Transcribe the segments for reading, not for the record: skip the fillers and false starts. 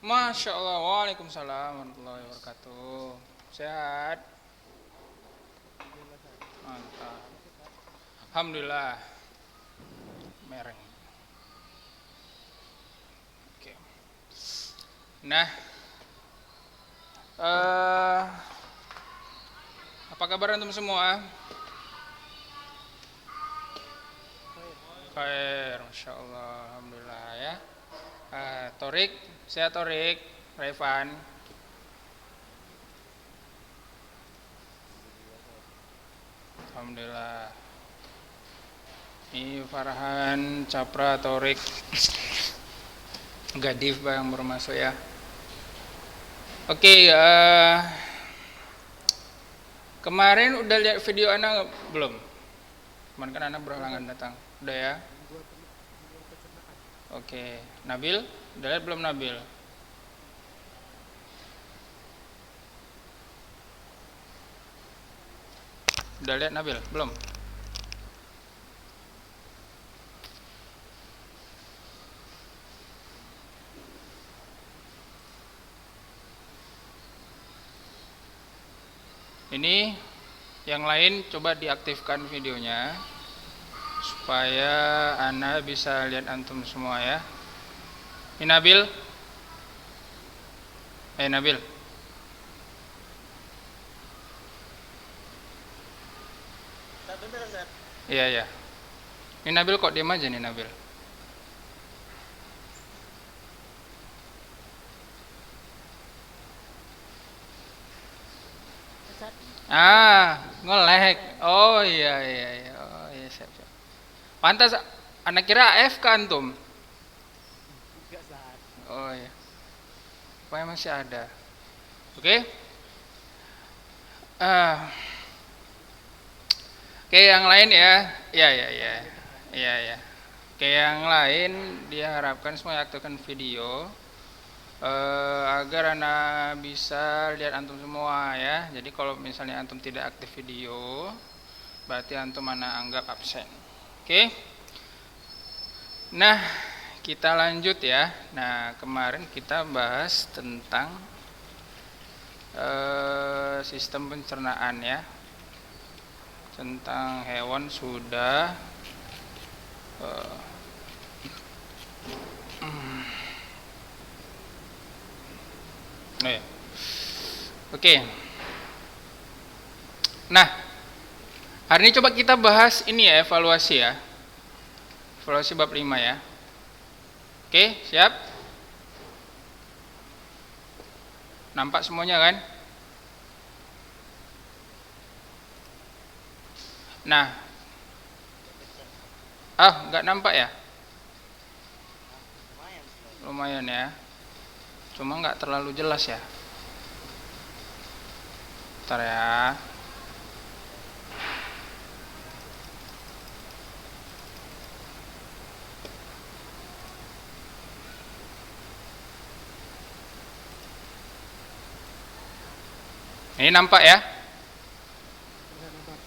Masya Allah, waalaikumsalam warahmatullahi wabarakatuh. Sehat, mantap. Alhamdulillah, mereng. Oke. Nah, eh, apa kabar antum semua? Khair, Masya Allah, Alhamdulillah ya. Torik, sehat Torik, Revan. Alhamdulillah. Ini Farhan, Capra, Torik, Gadif yang baru masuk ya. Oke, kemarin udah lihat video Ana belum? Kemarin kan Ana berhalangan datang. Udah ya? Oke, Nabil, udah lihat belum Nabil? Udah lihat Nabil? Belum? Ini yang lain coba diaktifkan videonya supaya Ana bisa lihat antum semua ya. Ini Nabil. Nabil. Iya ya. Ini Nabil kok diam aja nih Nabil. Ngelek. Oh iya iya iya. Oh iya siap siap. Pantas anak kira AFK antum. Oh iya. Pokoknya masih ada. Oke. Ah, Oke yang lain ya. Iya iya iya. Iya iya. Oke yang lain diharapkan semua aktifkan video agar Anda bisa lihat antum semua ya. Jadi kalau misalnya antum tidak aktif video, berarti antum Anda anggap absen. Oke. Nah, kita lanjut ya. Nah, kemarin kita bahas tentang sistem pencernaan ya. Tentang hewan sudah ya. Oke. Nah, hari ini coba kita bahas ini ya, evaluasi ya. Evaluasi bab 5 ya. Oke, siap? Nampak semuanya kan? Nah, nggak nampak ya? Lumayan ya. Cuma nggak terlalu jelas ya. Bentar ya. Ini nampak ya?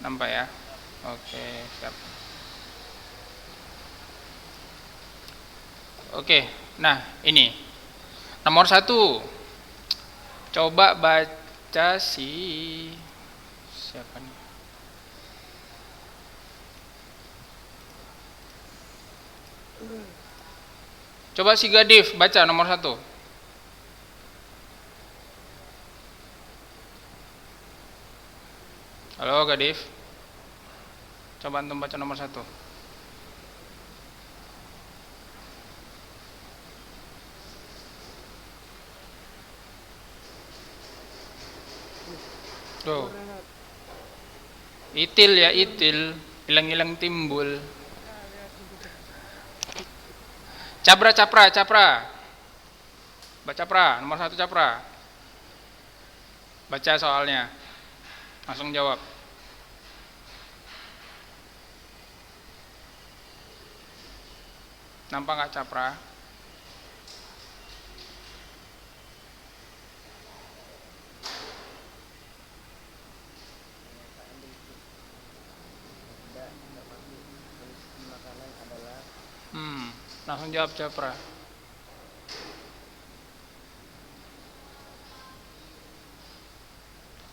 Nampak ya? Oke, siap. Oke, nah ini nomor 1. Coba baca siapa nih? Coba si Gadif baca nomor 1. Halo Gadif. Coba antum baca nomor 1. Tuh. Itil ya itil, hilang-hilang timbul. Capra. Baca pra, nomor 1 capra. Baca soalnya. Langsung jawab. Nampak nggak capra? Langsung jawab capra.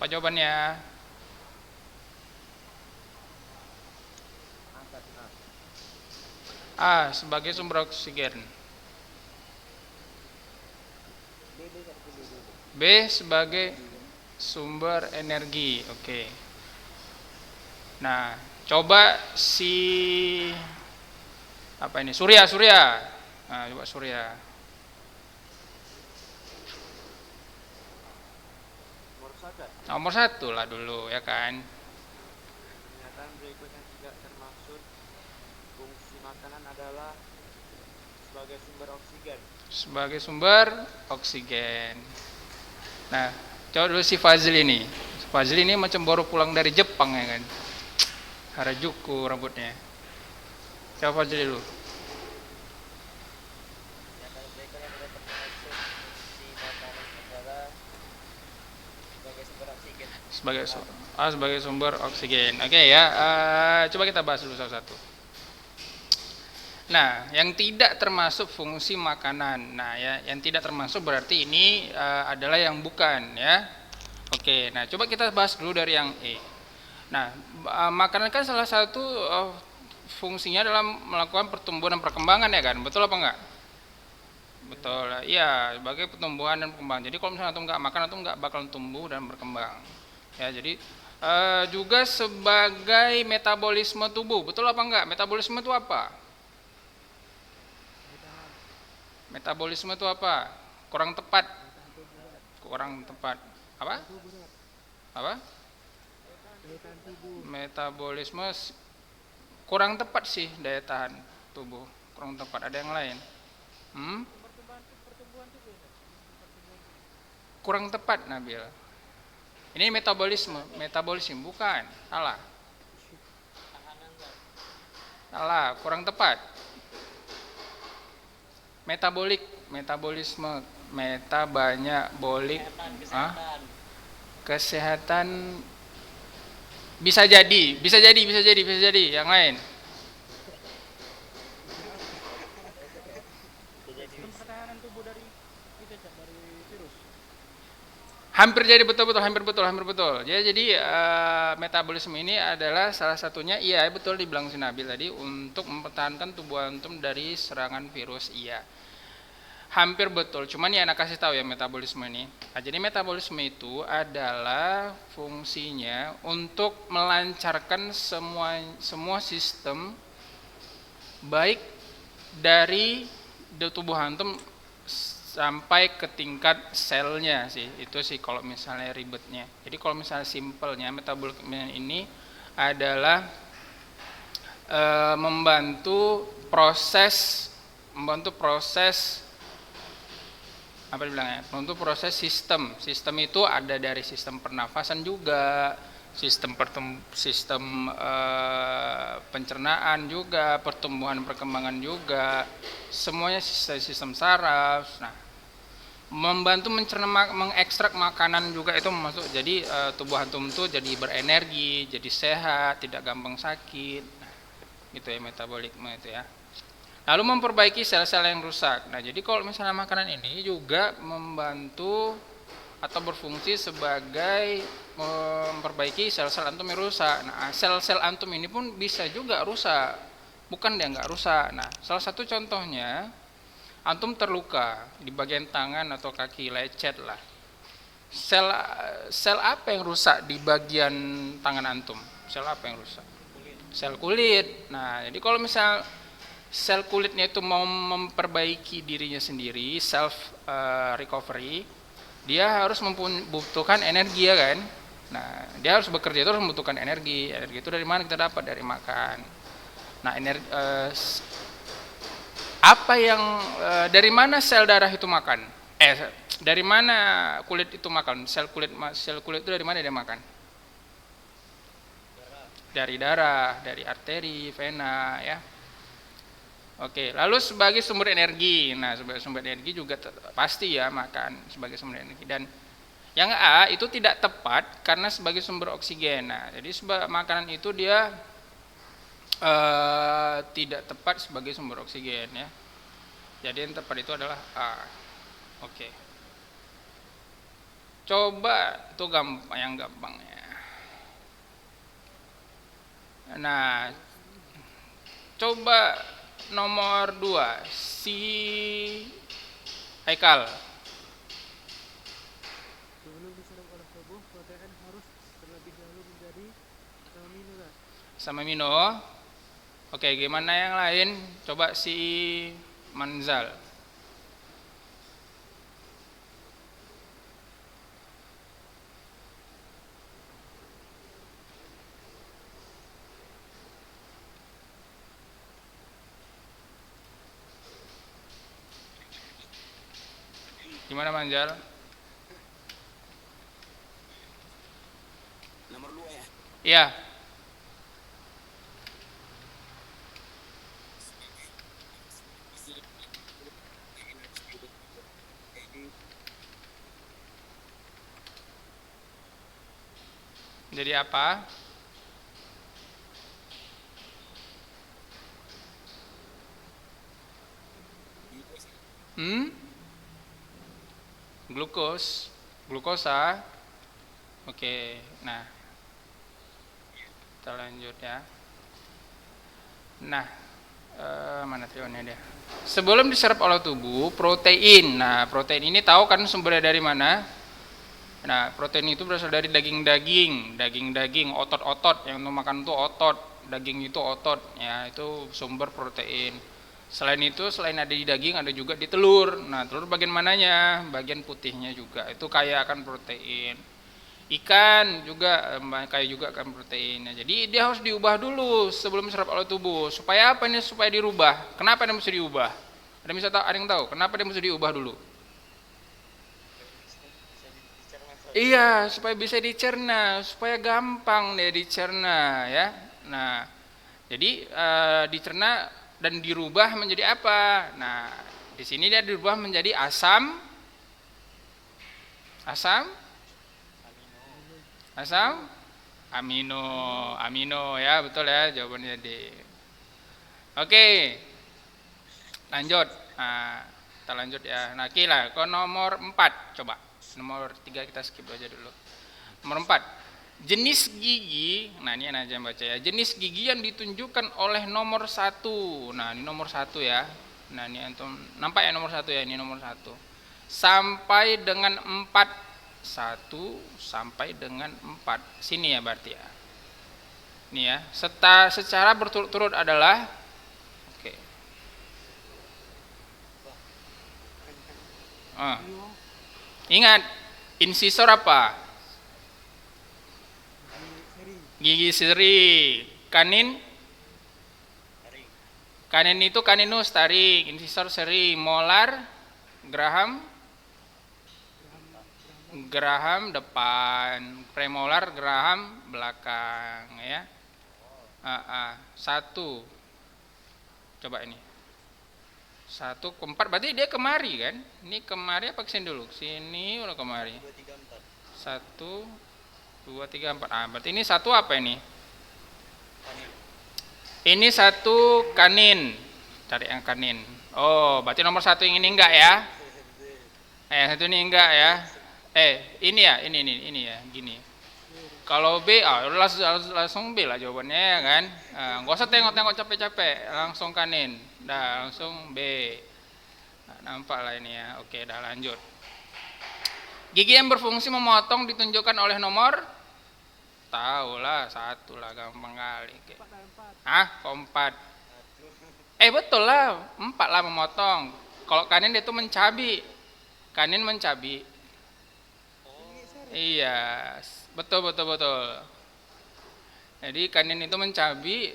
Apa jawabannya? A. Sebagai sumber oksigen. B. Sebagai sumber energi. Oke. Nah, coba apa ini? Surya. Nah, coba surya. Nomor 1 lah dulu, ya kan? Pernyataan berikut yang tidak termaksud fungsi makanan adalah sebagai sumber oksigen. Sebagai sumber oksigen. Nah, coba dulu si Fazli ini. Fazli ini macam baru pulang dari Jepang, ya kan? Harajuku rambutnya. Coba Fazli dulu. Pernyataan berikut yang tidak termaksud fungsi makanan adalah sebagai sumber oksigen. Sebagai sumber oksigen. Oke ya. Coba kita bahas dulu satu-satu. Nah, yang tidak termasuk fungsi makanan. Nah, ya, yang tidak termasuk berarti ini adalah yang bukan, ya. Oke. Nah, coba kita bahas dulu dari yang E. Nah, makanan kan salah satu fungsinya dalam melakukan pertumbuhan dan perkembangan, ya kan? Betul apa enggak? Betul. Iya, sebagai pertumbuhan dan perkembangan. Jadi kalau misalnya antum nggak makan, antum nggak bakal tumbuh dan berkembang. Ya, jadi juga sebagai metabolisme tubuh. Betul apa enggak? Metabolisme itu apa? Metabolisme itu apa? Kurang tepat. Apa? Apa? Metabolisme kurang tepat sih, daya tahan tubuh. Kurang tepat. Ada yang lain? Kurang tepat, Nabil. Ini metabolisme bukan. Salah, kurang tepat. Metabolisme, banyak bolik. Kesehatan bisa jadi. Yang lain? Hampir jadi, hampir betul. Jadi metabolisme ini adalah salah satunya, iya betul dibilang si Nabil tadi, untuk mempertahankan tubuh antum dari serangan virus, iya. Hampir betul, cuman ya anak kasih tahu ya metabolisme ini. Nah, jadi metabolisme itu adalah fungsinya untuk melancarkan semua sistem baik dari tubuh antum sampai ke tingkat selnya sih. Itu sih kalau misalnya ribetnya. Jadi kalau misalnya simpelnya, metabolisme ini adalah membantu proses apa dibilangnya? Membantu proses sistem. Sistem itu ada dari sistem pernafasan juga, sistem pencernaan juga, pertumbuhan perkembangan juga, semuanya sistem saraf. Nah, membantu mencerna, mengekstrak makanan juga itu masuk. Jadi tubuh antum tuh jadi berenergi, jadi sehat, tidak gampang sakit. Nah, gitu ya metabolisme itu ya. Lalu memperbaiki sel-sel yang rusak. Nah, jadi kalau misalnya makanan ini juga membantu atau berfungsi sebagai memperbaiki sel-sel antum yang rusak. Nah, sel-sel antum ini pun bisa juga rusak. Bukan dia nggak rusak. Nah, salah satu contohnya, antum terluka di bagian tangan atau kaki, lecet lah. Sel apa yang rusak di bagian tangan antum? Sel apa yang rusak? Sel kulit. Nah, jadi kalau misal sel kulitnya itu mau memperbaiki dirinya sendiri, self recovery, dia harus membutuhkan energi, ya kan? Nah, dia harus bekerja itu harus membutuhkan energi. Energi itu dari mana kita dapat? Dari makan. Nah, dari mana sel darah itu makan? Dari mana kulit itu makan? Sel kulit itu dari mana dia makan? Dari darah, dari arteri, vena, ya. Oke, lalu sebagai sumber energi. Nah, sebagai sumber energi juga pasti ya makan sebagai sumber energi. Dan yang A itu tidak tepat karena sebagai sumber oksigen. Nah, jadi makanan itu dia tidak tepat sebagai sumber oksigen, ya. Jadi yang tepat itu adalah A. Oke. Coba itu gampang, yang gampangnya. Nah, coba nomor 2 si Haikal. Sebelum diserap oleh tubuh, protein harus terlebih dahulu menjadi asam amino. Asam amino. Oke, gimana yang lain? Coba si Manzal. Gimana Manzal? Nomor 2 ya. Iya. Jadi apa? Hmm? Glukosa. Oke, nah kita lanjut ya. Nah, mana trionnya dia? Sebelum diserap oleh tubuh, protein. Nah, protein ini tahu kan sumbernya dari mana? Nah, protein itu berasal dari daging-daging, otot-otot. Yang untuk makan itu otot, daging itu otot, ya itu sumber protein. Selain itu, selain ada di daging, ada juga di telur. Nah, telur bagian mananya? Bagian putihnya juga. Itu kaya akan protein. Ikan juga kaya juga akan proteinnya. Jadi dia harus diubah dulu sebelum diserap oleh tubuh. Supaya apa ini? Supaya dirubah. Kenapa dia mesti diubah? Ada yang tahu? Kenapa dia mesti diubah dulu? Bisa dicerna. Iya, supaya bisa dicerna, supaya gampang deh dicerna ya. Nah, jadi dicerna dan dirubah menjadi apa? Nah, di sini dia dirubah menjadi asam asam amino ya, betul ya jawabannya D. Oke, lanjut. Nah, kita lanjut ya. Nah, kira ke nomor 4 coba. Nomor 3 kita skip aja dulu. Nomor 4. Jenis gigi, nah ini aja yang baca ya. Jenis gigi yang ditunjukkan oleh nomor 1. Nah, ini nomor 1 ya. Nah, ini antum nampak ya nomor 1 ya, ini nomor 1. Sampai dengan 4. 1 sampai dengan 4. Sini ya berarti ya. Ini ya. Secara berturut-turut adalah oke. Ingat, insisor apa? Gigi seri. Kanin itu kaninus taring, insisor seri, molar, geraham depan, premolar geraham belakang ya. Satu. Coba ini. 1 ke 4 berarti dia kemari kan? Ini kemari apa kesini dulu? Sini udah kemari. 1 2 3 4. Berarti ini 1 apa ini? Ini 1 kanin. Cari yang kanin. Oh, berarti nomor 1 yang ini enggak ya? Satu ini enggak ya? Ini ya, ini ya, gini. Kalau B, langsung B lah jawabannya ya kan. Nggak usah tengok-tengok capek-capek, langsung kanin. Dah, langsung B. Nah, nampak lah ini ya. Oke, dah lanjut. Gigi yang berfungsi memotong ditunjukkan oleh nomor, tahu lah, 1 lah, gampang kali. Keempat. Betul lah, 4 lah memotong. Kalau kanin itu mencabi. Kanin mencabi. Iya, betul. Jadi kanin itu mencabi,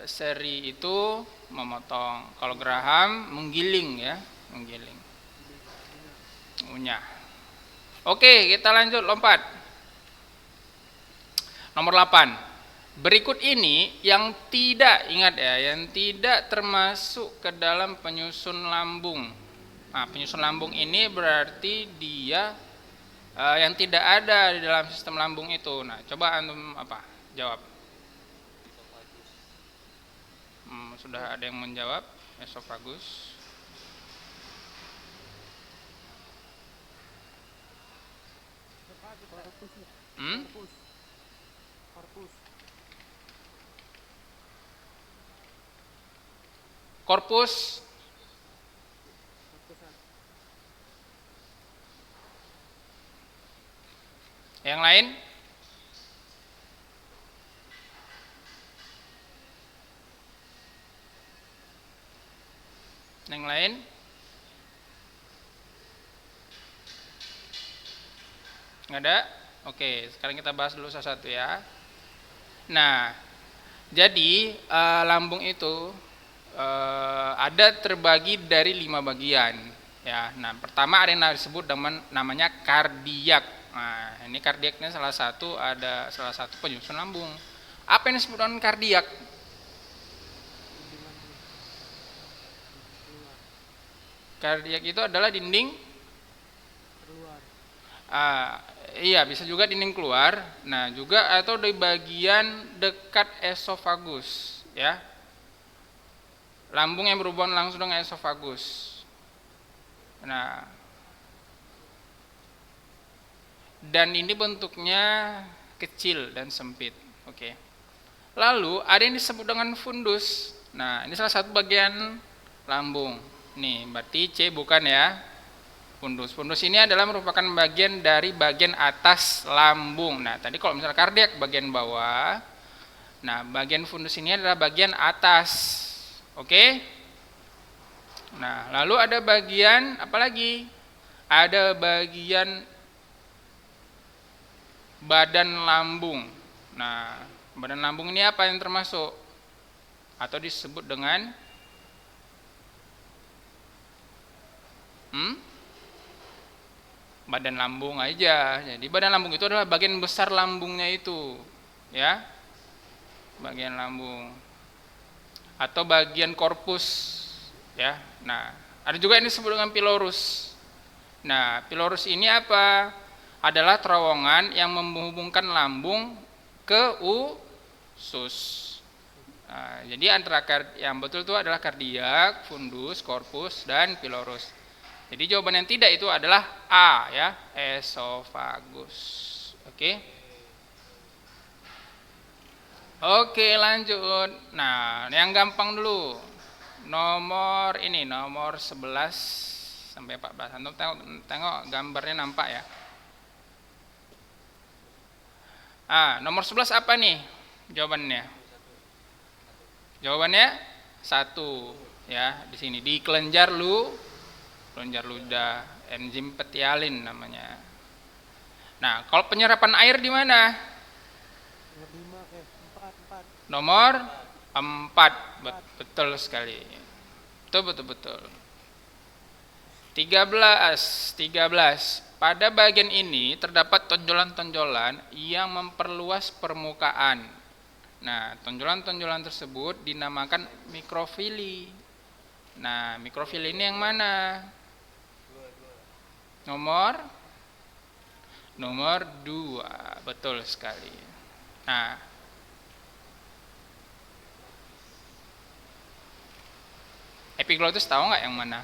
seri itu memotong. Kalau geraham menggiling ya, ngunyah. Oke, kita lanjut lompat. Nomor 8. Berikut ini yang tidak, ingat ya, yang tidak termasuk ke dalam penyusun lambung. Nah, penyusun lambung ini berarti dia yang tidak ada di dalam sistem lambung itu. Nah, coba antum apa? Jawab. Sudah ada yang menjawab, esofagus. Hmm? Korpus. Yang lain? Yang lain? Nggak ada? Oke, sekarang kita bahas dulu satu-satu ya. Nah, jadi lambung itu ada terbagi dari 5 bagian. Ya, nah pertama ada yang disebut namanya kardiak. Nah, ini kardiaknya salah satu penyusun lambung. Apa yang disebut dengan kardiak? Kardiak itu adalah dinding iya, bisa juga dinding keluar. Nah, juga atau di bagian dekat esofagus, ya. Lambung yang berhubungan langsung dengan esofagus. Nah, dan ini bentuknya kecil dan sempit. Oke. Lalu ada yang disebut dengan fundus. Nah, ini salah satu bagian lambung. Nih, berarti C bukan ya. Fundus. Fundus ini adalah merupakan bagian dari bagian atas lambung. Nah, tadi kalau misalnya kardiak bagian bawah. Nah, bagian fundus ini adalah bagian atas. Oke? Nah, lalu ada bagian apa lagi? Ada bagian badan lambung. Nah, badan lambung ini apa yang termasuk? Atau disebut dengan badan lambung aja. Jadi badan lambung itu adalah bagian besar lambungnya itu, ya. Bagian lambung. Atau bagian korpus, ya. Nah, ada juga yang disebut dengan pilorus. Nah, pilorus ini apa? Adalah terowongan yang menghubungkan lambung ke usus. Nah, jadi antara yang betul itu adalah kardiak, fundus, korpus, dan pilorus. Jadi jawaban yang tidak itu adalah A, ya, esofagus. Oke. Oke, lanjut. Nah, yang gampang dulu. Nomor 11 sampai 14. Antum tengok gambarnya nampak ya. Nomor 11 apa nih jawabannya? Jawabannya 1, ya, di sini di kelenjar ludah, enzim petialin namanya. Nah, kalau penyerapan air di mana? Nomor 4. Betul sekali. Betul. 13. Pada bagian ini terdapat tonjolan-tonjolan yang memperluas permukaan. Nah, tonjolan-tonjolan tersebut dinamakan mikrofili. Nah, mikrofili ini yang mana? Nomor 2. Betul sekali. Nah, epiglotis tahu nggak yang mana?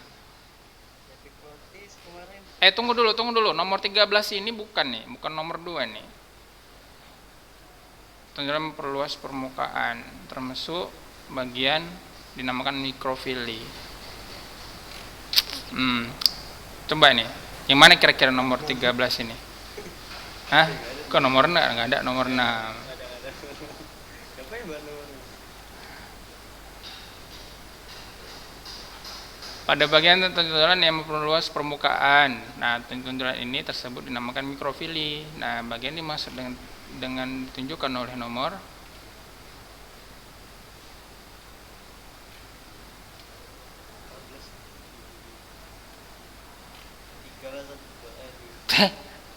Tunggu dulu. Nomor 13 ini bukan nomor 2 nih. Tonjolan memperluas permukaan, termasuk bagian dinamakan mikrofili. Coba nih, yang mana kira-kira nomor 13 ini? Kok nomor 6? Nggak ada nomor 6. Pada bagian tonjolan yang memperluas permukaan. Nah, tonjolan ini tersebut dinamakan mikrofili. Nah, bagian dimaksud dengan ditunjukkan oleh nomor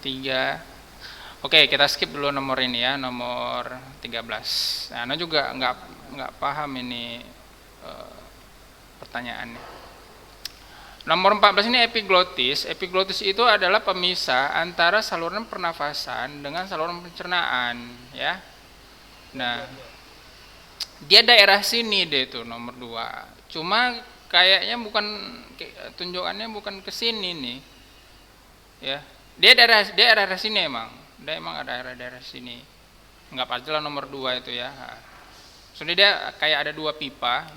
3. Oke, kita skip dulu nomor ini ya, nomor 13. Nah, Ana juga nggak paham ini pertanyaannya. Nomor 14 ini epiglotis. Epiglotis itu adalah pemisah antara saluran pernafasan dengan saluran pencernaan, ya. Nah, dia daerah sini deh itu nomor 2. Cuma kayaknya tunjukannya bukan ke sini nih. Ya. Dia daerah sini emang. Dia emang ada daerah-daerah sini. Anggap aja lah nomor 2 itu ya. Soalnya dia kayak ada dua pipa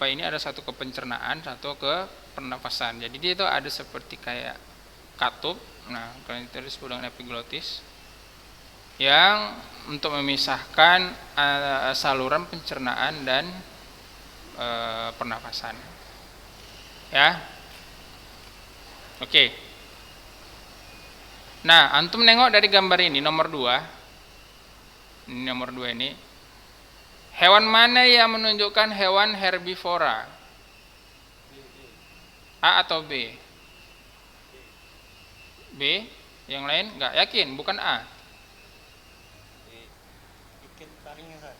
ini ada satu ke pencernaan, satu ke pernafasan. Jadi dia itu ada seperti kayak katup. Nah, kalau itu disebut dengan epiglotis yang untuk memisahkan saluran pencernaan dan pernafasan. Ya. Oke. Nah, antum nengok dari gambar ini nomor 2. Ini nomor 2 ini. Hewan mana yang menunjukkan hewan herbivora? A atau B? B? Yang lain nggak yakin, bukan A. Ikan taringnya kan.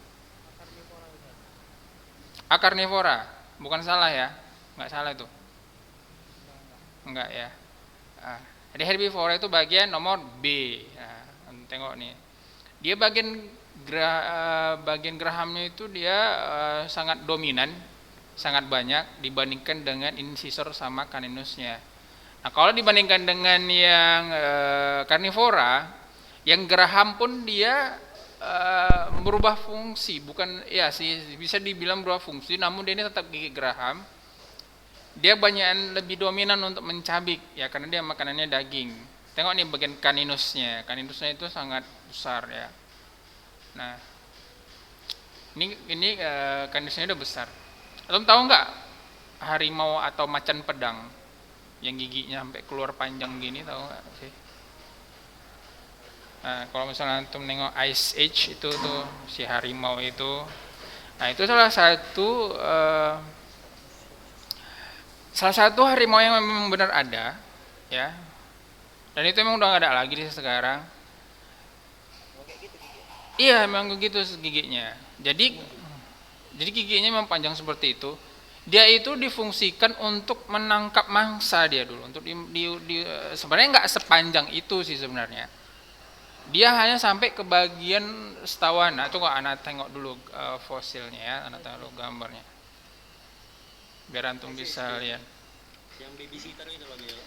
A karnivora, bukan salah ya? Nggak salah itu. Enggak ya. Jadi herbivora itu bagian nomor B. Nah, tengok nih. Dia bagian gerahamnya itu dia sangat dominan, sangat banyak dibandingkan dengan incisor sama caninusnya. Nah, kalau dibandingkan dengan yang karnivora, yang geraham pun dia berubah fungsi, bukan ya sih bisa dibilang berubah fungsi, namun dia ini tetap gigi geraham. Dia banyak lebih dominan untuk mencabik ya karena dia makanannya daging. Tengok nih bagian caninusnya. Caninusnya itu sangat besar ya. Nah, ini caninusnya udah besar. Atau tahu nggak harimau atau macan pedang yang giginya sampai keluar panjang gini, tahu nggak sih? Nah, kalau misalnya antum nengok Ice Age itu tuh si harimau itu, nah itu salah satu harimau yang memang benar ada, ya. Dan itu memang udah nggak ada lagi di sekarang. Iya, memang begitu giginya. Jadi giginya memang panjang seperti itu. Dia itu difungsikan untuk menangkap mangsa dia dulu. Untuk sebenarnya nggak sepanjang itu sih sebenarnya. Dia hanya sampai ke bagian setawana. Itu kok anak tengok dulu fosilnya ya, anak tengok dulu gambarnya. Biar antum bisa lihat. Yang babysitter itu lagi ya.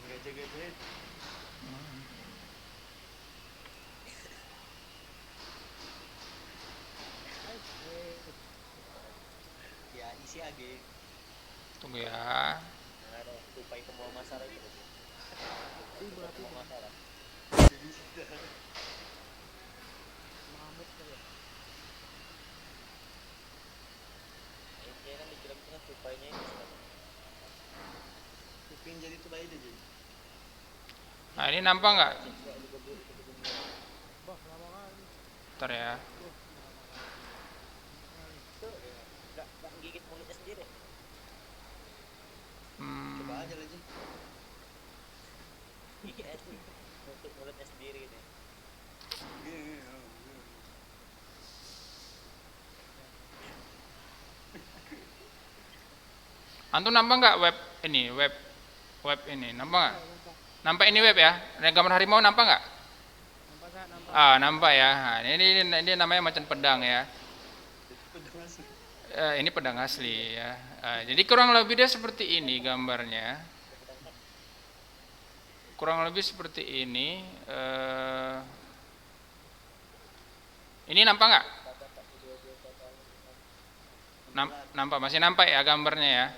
Gajah-gajah. Ya isi age. Tunggu ya. Ada tupai pembawa masalah gitu. Pembawa masalah. Ini kan dibilang tupainya ini. Tupai yang jadi tupai itu jadi. Nah, ini nampak nggak? Bentar ya. Nggak gigit mulutnya sendiri. Coba aja lagi. Iya, nutup mulutnya sendiri gitu. Antum nampak nggak web ini, web ini, nampak nggak? Nampak ini web ya? Ada gambar harimau nampak nggak? Nampak. Nampak ya. Nah, ini namanya macan pedang ya. Ini pedang asli ya. Jadi kurang lebih dia seperti ini gambarnya. Kurang lebih seperti ini. Ini nampak nggak? Nampak, masih nampak ya gambarnya ya.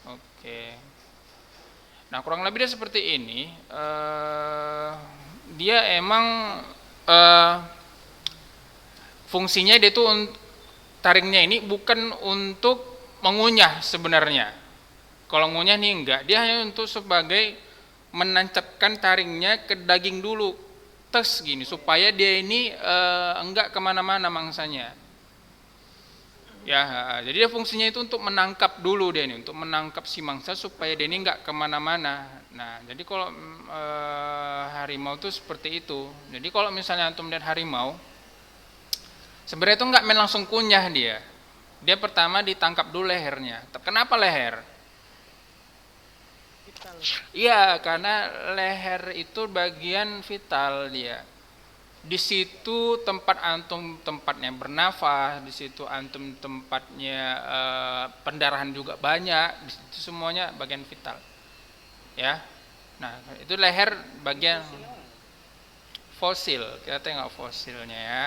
Oke. Nah, kurang lebih dia seperti ini. Dia emang fungsinya dia tuh taringnya ini bukan untuk mengunyah sebenarnya. Kalau mengunyah nih enggak, dia hanya untuk sebagai menancapkan taringnya ke daging dulu, tes gini supaya dia ini enggak kemana-mana mangsanya. Ya, jadi dia fungsinya itu untuk menangkap dulu dia ini, untuk menangkap si mangsa supaya dia ini enggak kemana-mana. Nah, jadi kalau harimau itu seperti itu. Jadi kalau misalnya antum lihat harimau, sebenarnya itu enggak main langsung kunyah dia. Dia pertama ditangkap dulu lehernya. Kenapa leher? Iya, karena leher itu bagian vital dia. Di situ tempat antum tempatnya bernafas, di situ antum tempatnya pendarahan juga banyak, di situ semuanya bagian vital. Ya. Nah, itu leher bagian fosil. Kita tengok fosilnya ya.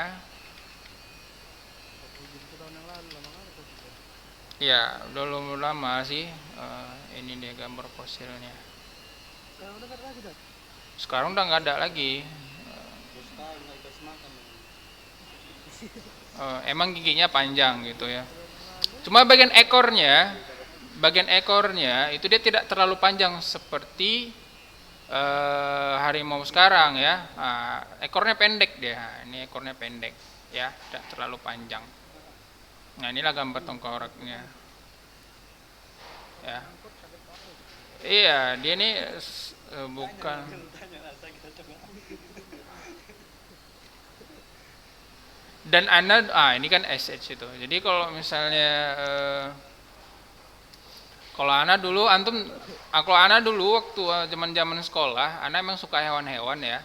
Ya, udah lama sih. Ini dia gambar fosilnya. Sekarang udah nggak ada lagi. Emang giginya panjang gitu ya. Cuma bagian ekornya itu dia tidak terlalu panjang seperti harimau sekarang ya. Ekornya pendek dia. Ini ekornya pendek ya, tidak terlalu panjang. Nah, inilah gambar tengkoraknya. Ya. Iya, dia ini bukan. Dan ini kan SH itu. Jadi kalau misalnya kalau Ana dulu waktu zaman sekolah, Ana emang suka hewan-hewan ya.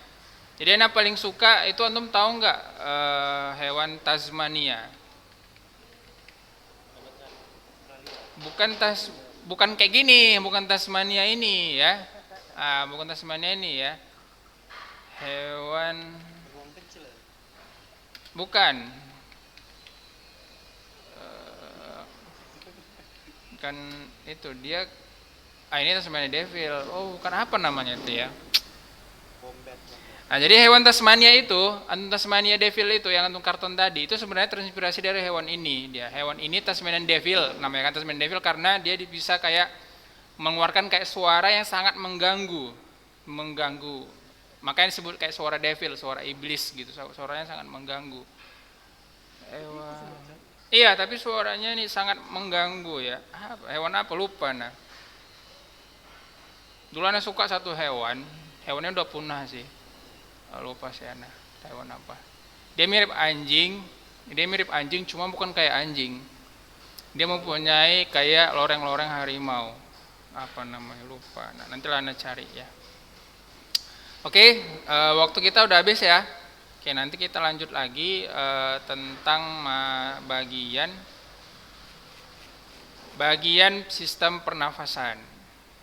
Jadi Ana paling suka itu antum tahu nggak hewan Tasmania? Bukan kayak gini, bukan Tasmania ini ya. Bukan Tasmania ini ya. Hewan bukan. Kan itu dia ini Tasmania Devil. Oh, bukan apa namanya itu ya. Nah, jadi hewan Tasmania itu, Tasmania Devil itu yang antum karton tadi itu sebenarnya terinspirasi dari hewan ini. Hewan ini Tasmanian Devil, namanya kan Tasmanian Devil karena dia bisa kayak mengeluarkan kayak suara yang sangat mengganggu. Makanya disebut kayak suara devil, suara iblis gitu. Suaranya sangat mengganggu. Iya, tapi suaranya ini sangat mengganggu ya. Hewan apa lupa nah. Dulu Ana suka satu hewannya udah punah sih. Lupa sih Ana, hewan apa. Dia mirip anjing, cuma bukan kayak anjing. Dia mempunyai kayak loreng-loreng harimau. Apa namanya lupa. Nah, nanti Ana cari ya. Oke, waktu kita udah habis ya. Oke, nanti kita lanjut lagi tentang bagian sistem pernafasan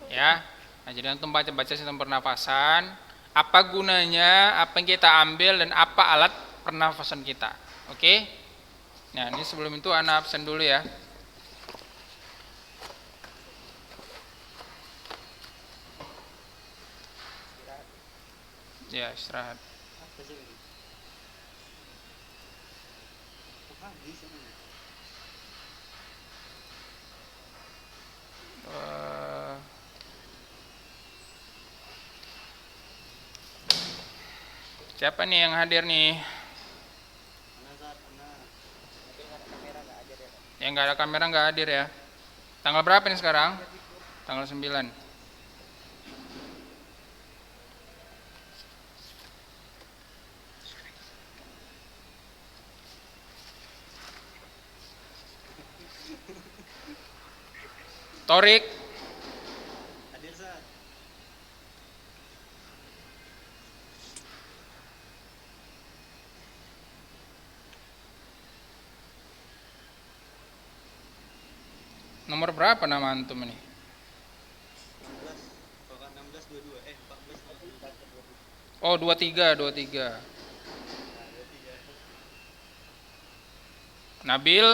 ya. Nah, jadi antum baca-baca sistem pernafasan, apa gunanya, apa yang kita ambil dan apa alat pernafasan kita. Oke. Nah, ini sebelum itu Ana absen dulu ya. Ya, istirahat. Siapa nih yang hadir nih? Yang nggak ada kamera nggak hadir ya. Tanggal berapa nih sekarang? Tanggal 9. Torik. Nomor berapa nama antum ini? 16, 22, 14. Oh, 23. Nabil.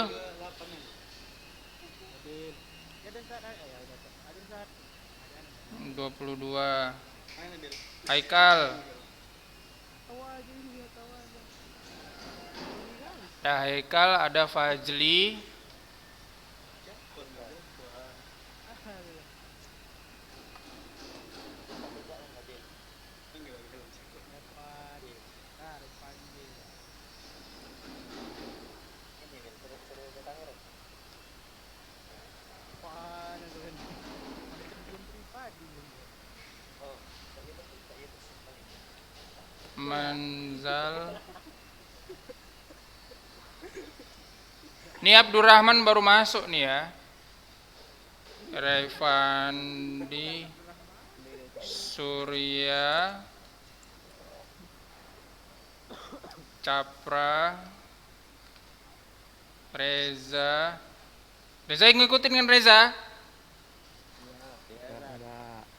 22. Haikal. Ada Haikal, ada Fajli. Manzal. Ini Abdurrahman baru masuk nih ya. Revandi, Surya, Capra, Reza. Reza ngikutin kan Reza?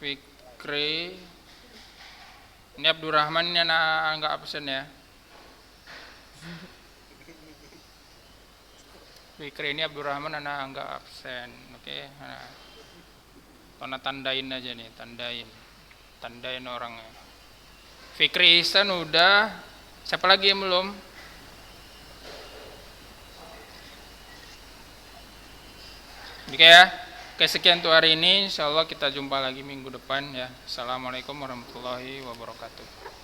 Fikri. Ini Abdurrahman ini anak nggak absen ya. Fikri ini Abdurrahman anak nggak absen. Oke. Nah, Tona tandain aja nih, tandain orangnya. Fikri Ihsan udah. Siapa lagi yang belum? Oke ya. Oke, sekian untuk hari ini. Insyaallah kita jumpa lagi minggu depan ya. Assalamualaikum warahmatullahi wabarakatuh.